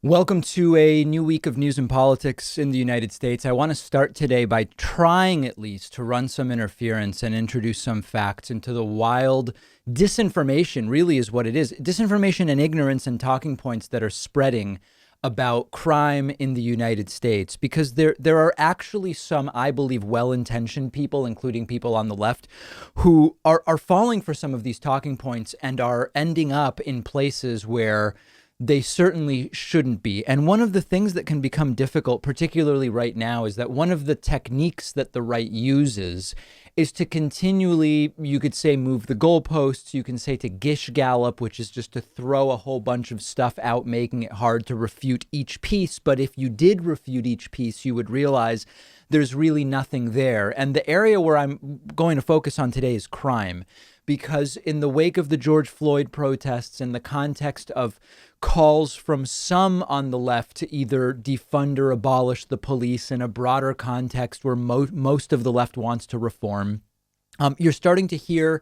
Welcome to a new week of news and politics in the United States. I want to start today by trying at least to run some interference and introduce some facts into the wild disinformation, really is what it is. Disinformation and ignorance and talking points that are spreading about crime in the United States, because there are actually some, I believe, well-intentioned people, including people on the left, who are falling for some of these talking points and are ending up in places where they certainly shouldn't be. And one of the things that can become difficult, particularly right now, is that one of the techniques that the right uses is to continually, you could say, move the goalposts. You can say to gish gallop, which is just to throw a whole bunch of stuff out, making it hard to refute each piece. But if you did refute each piece, you would realize there's really nothing there. And the area where I'm going to focus on today is crime, because in the wake of the George Floyd protests, in the context of calls from some on the left to either defund or abolish the police, in a broader context where most of the left wants to reform, you're starting to hear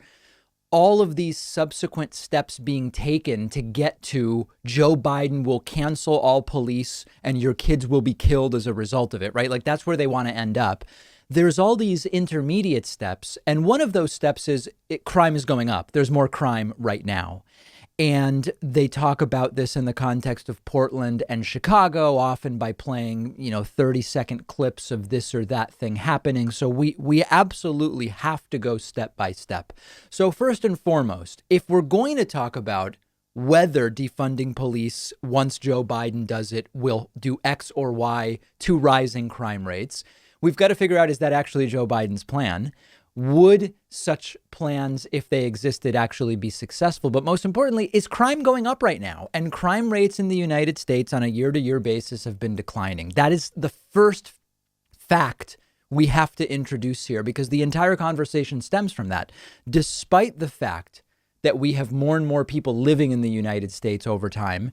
all of these subsequent steps being taken to get to Joe Biden will cancel all police and your kids will be killed as a result of it, right? Like, that's where they want to end up. There's all these intermediate steps, and one of those steps is crime is going up. There's more crime right now. And they talk about this in the context of Portland and Chicago, often by playing, 30-second clips of this or that thing happening. So we absolutely have to go step by step. So first and foremost, if we're going to talk about whether defunding police, once Joe Biden does it, will do X or Y to rising crime rates, we've got to figure out, is that actually Joe Biden's plan? Would such plans, if they existed, actually be successful? But most importantly, is crime going up right now? And crime rates in the United States on a year-to-year basis have been declining. That is the first fact we have to introduce here, because the entire conversation stems from that. Despite the fact that we have more and more people living in the United States over time,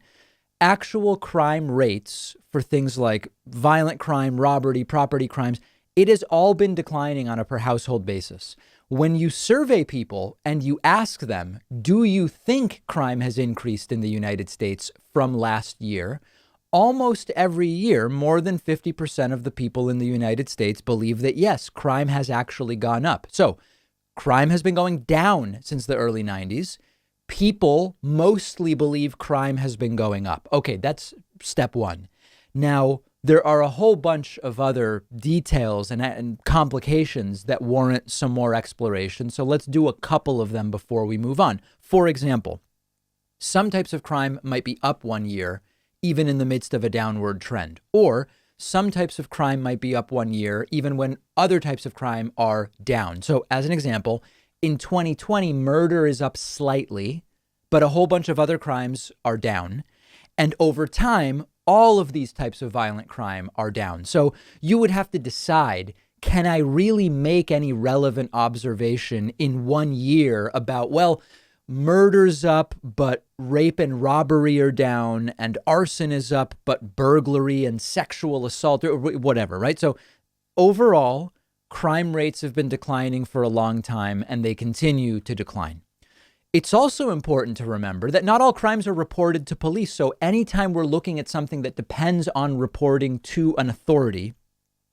actual crime rates for things like violent crime, robbery, property crimes, it has all been declining on a per household basis. When you survey people and you ask them, do you think crime has increased in the United States from last year? Almost every year, more than 50% of the people in the United States believe that, yes, crime has actually gone up. So crime has been going down since the early 90s. People mostly believe crime has been going up. Okay, that's step one. Now, there are a whole bunch of other details and complications that warrant some more exploration. So let's do a couple of them before we move on. For example, some types of crime might be up 1 year, even in the midst of a downward trend. Or some types of crime might be up 1 year, even when other types of crime are down. So as an example, in 2020, murder is up slightly, but a whole bunch of other crimes are down. And over time, all of these types of violent crime are down. So you would have to decide, can I really make any relevant observation in 1 year about, well, murder's up, but rape and robbery are down, and arson is up, but burglary and sexual assault, or whatever, right? So overall, crime rates have been declining for a long time, and they continue to decline. It's also important to remember that not all crimes are reported to police. So anytime we're looking at something that depends on reporting to an authority,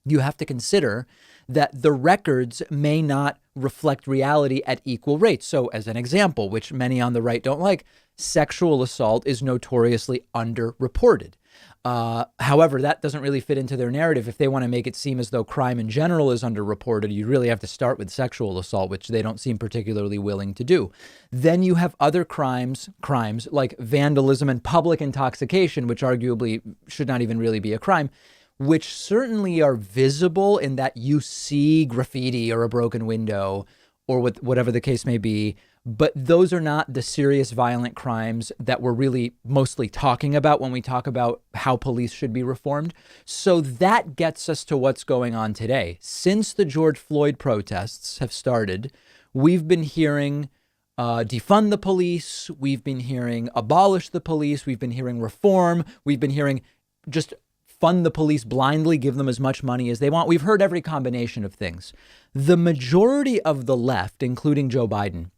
you have to consider that the records may not reflect reality at equal rates. So as an example, which many on the right don't like, sexual assault is notoriously underreported. However, that doesn't really fit into their narrative. If they want to make it seem as though crime in general is underreported, you really have to start with sexual assault, which they don't seem particularly willing to do. Then you have other crimes like vandalism and public intoxication, which arguably should not even really be a crime, which certainly are visible in that you see graffiti or a broken window or whatever the case may be. But those are not the serious violent crimes that we're really mostly talking about when we talk about how police should be reformed. So that gets us to what's going on today. Since the George Floyd protests have started, we've been hearing defund the police. We've been hearing abolish the police. We've been hearing reform. We've been hearing just fund the police blindly, give them as much money as they want. We've heard every combination of things. The majority of the left, including Joe Biden,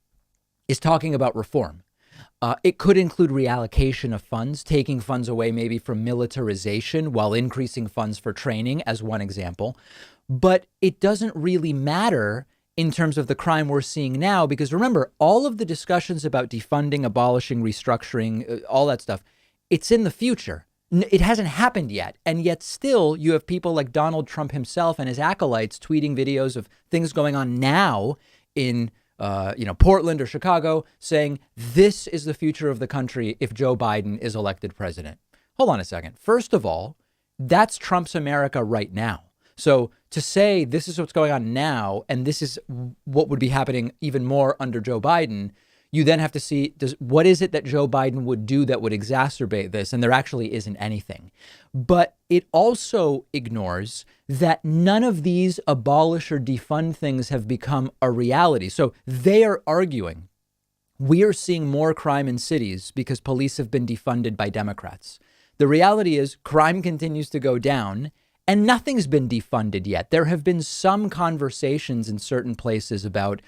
is talking about reform. It could include reallocation of funds, taking funds away maybe from militarization while increasing funds for training as one example. But it doesn't really matter in terms of the crime we're seeing now, because remember, all of the discussions about defunding, abolishing, restructuring, all that stuff, it's in the future. It hasn't happened yet. And yet still you have people like Donald Trump himself and his acolytes tweeting videos of things going on now in Portland or Chicago, saying this is the future of the country if Joe Biden is elected president. Hold on a second. First of all, that's Trump's America right now. So to say this is what's going on now, and this is what would be happening even more under Joe Biden, you then have to see, what is it that Joe Biden would do that would exacerbate this? And there actually isn't anything. But it also ignores that none of these abolish or defund things have become a reality. So they are arguing we are seeing more crime in cities because police have been defunded by Democrats. The reality is crime continues to go down and nothing's been defunded yet. There have been some conversations in certain places about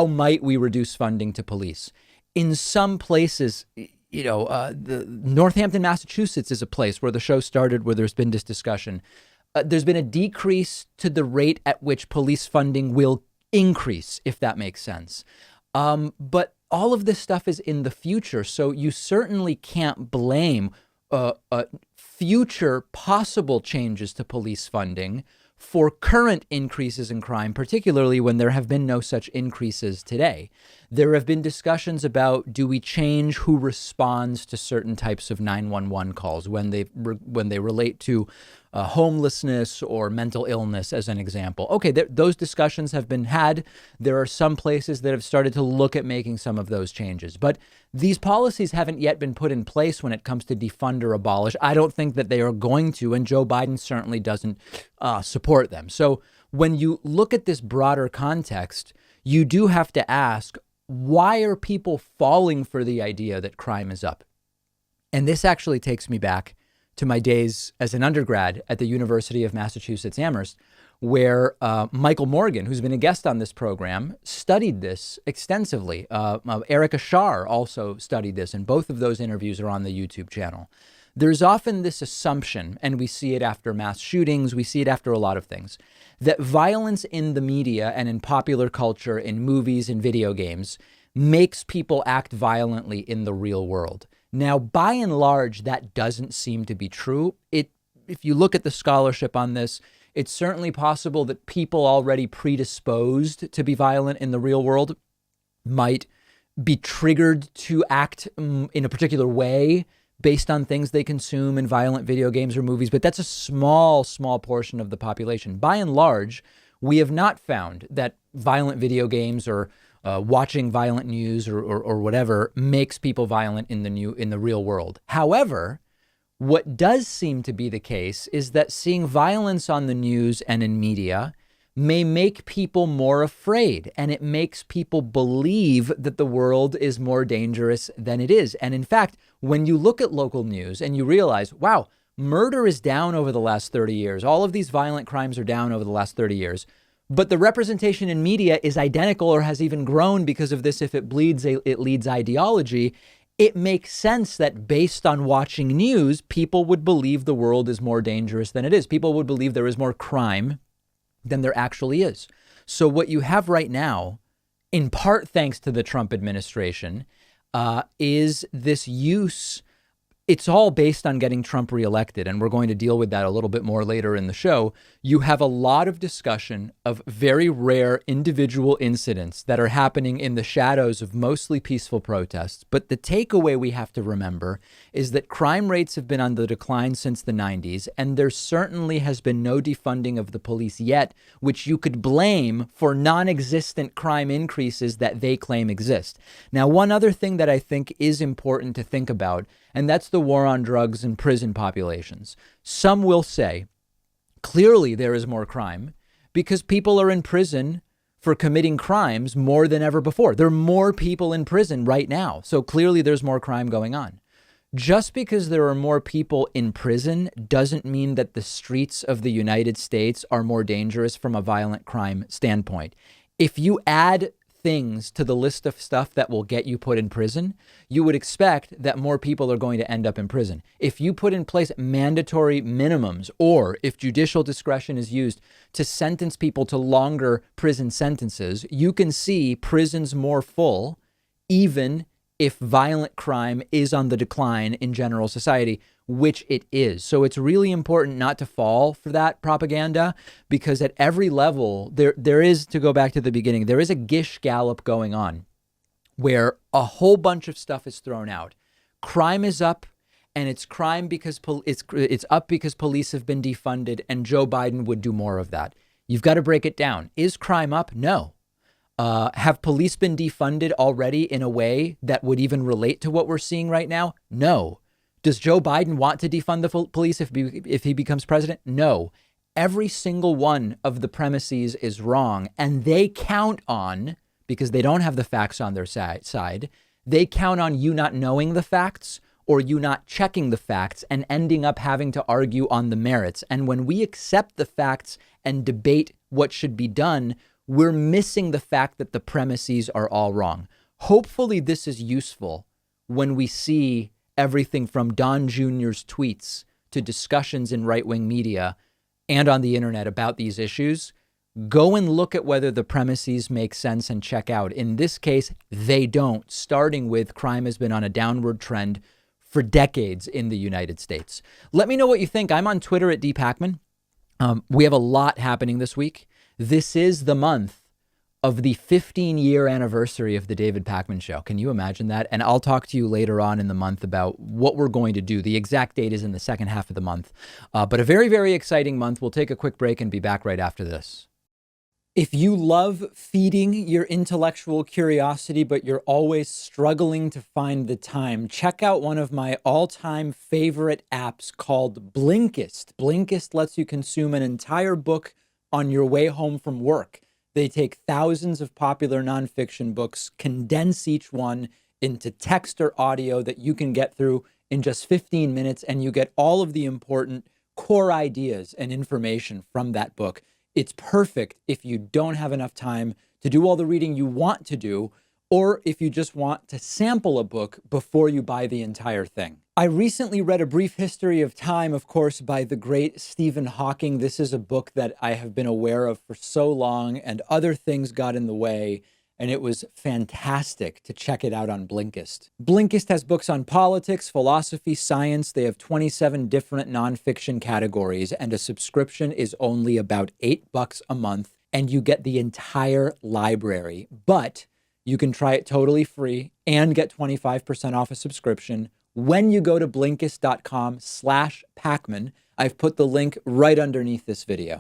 might we reduce funding to police? In some places, the Northampton, Massachusetts is a place where the show started, where there's been this discussion. There's been a decrease to the rate at which police funding will increase, if that makes sense. But all of this stuff is in the future. So you certainly can't blame future possible changes to police funding for current increases in crime, particularly when there have been no such increases today. There have been discussions about, do we change who responds to certain types of 911 calls when they relate to homelessness or mental illness, as an example. Okay, those discussions have been had. There are some places that have started to look at making some of those changes. But these policies haven't yet been put in place when it comes to defund or abolish. I don't think that they are going to, and Joe Biden certainly doesn't support them. So when you look at this broader context, you do have to ask, why are people falling for the idea that crime is up? And this actually takes me back to my days as an undergrad at the University of Massachusetts Amherst, where Michael Morgan, who's been a guest on this program, studied this extensively. Erica Shar also studied this, and both of those interviews are on the YouTube channel. There's often this assumption, and we see it after mass shootings, we see it after a lot of things, that violence in the media and in popular culture, in movies and video games, makes people act violently in the real world. Now, by and large, that doesn't seem to be true. If you look at the scholarship on this, it's certainly possible that people already predisposed to be violent in the real world might be triggered to act in a particular way based on things they consume in violent video games or movies. But that's a small portion of the population. By and large, we have not found that violent video games or watching violent news or whatever makes people violent in the real world. However, what does seem to be the case is that seeing violence on the news and in media may make people more afraid, and it makes people believe that the world is more dangerous than it is. And in fact, when you look at local news and you realize, wow, murder is down over the last 30 years, all of these violent crimes are down over the last 30 years, but the representation in media is identical or has even grown because of this. If it bleeds, it leads ideology. It makes sense that based on watching news, people would believe the world is more dangerous than it is. People would believe there is more crime than there actually is. So what you have right now, in part thanks to the Trump administration, is this use. It's all based on getting Trump reelected, and we're going to deal with that a little bit more later in the show. You have a lot of discussion of very rare individual incidents that are happening in the shadows of mostly peaceful protests. But the takeaway we have to remember is that crime rates have been on the decline since the 90s, and there certainly has been no defunding of the police yet, which you could blame for non-existent crime increases that they claim exist. Now, one other thing that I think is important to think about, and that's the war on drugs and prison populations. Some will say, clearly there is more crime because people are in prison for committing crimes more than ever before. There are more people in prison right now. So clearly there's more crime going on. Just because there are more people in prison doesn't mean that the streets of the United States are more dangerous from a violent crime standpoint. If you add things to the list of stuff that will get you put in prison, you would expect that more people are going to end up in prison. If you put in place mandatory minimums, or if judicial discretion is used to sentence people to longer prison sentences, you can see prisons more full, even if violent crime is on the decline in general society, which it is. So it's really important not to fall for that propaganda, because at every level, there is, to go back to the beginning, there is a Gish Gallop going on where a whole bunch of stuff is thrown out. Crime is up, and it's crime because it's up because police have been defunded, and Joe Biden would do more of that. You've got to break it down. Is crime up? No. Have police been defunded already in a way that would even relate to what we're seeing right now? No. Does Joe Biden want to defund the police if he becomes president? No. Every single one of the premises is wrong, and they count on, because they don't have the facts on their side, they count on you not knowing the facts or you not checking the facts and ending up having to argue on the merits. And when we accept the facts and debate what should be done, we're missing the fact that the premises are all wrong. Hopefully this is useful when we see everything from Don Jr.'s tweets to discussions in right-wing media and on the internet about these issues. Go and look at whether the premises make sense and check out. In this case, they don't, starting with crime has been on a downward trend for decades in the United States. Let me know what you think. I'm on Twitter at @Pakman. We have a lot happening this week. This is the month of the 15-year anniversary of the David Pakman Show. Can you imagine that? And I'll talk to you later on in the month about what we're going to do. The exact date is in the second half of the month. But a very, very exciting month. We'll take a quick break and be back right after this. If you love feeding your intellectual curiosity, but you're always struggling to find the time, check out one of my all-time favorite apps called Blinkist. Blinkist lets you consume an entire book on your way home from work. They take thousands of popular nonfiction books, condense each one into text or audio that you can get through in just 15 minutes, and you get all of the important core ideas and information from that book. It's perfect if you don't have enough time to do all the reading you want to do, or if you just want to sample a book before you buy the entire thing. I recently read A Brief History of Time, of course, by the great Stephen Hawking. This is a book that I have been aware of for so long, and other things got in the way, and it was fantastic to check it out on Blinkist. Blinkist has books on politics, philosophy, science. They have 27 different nonfiction categories, and a subscription is only about $8 a month, and you get the entire library. But you can try it totally free and get 25% off a subscription when you go to Blinkist.com/Pakman. I've put the link right underneath this video.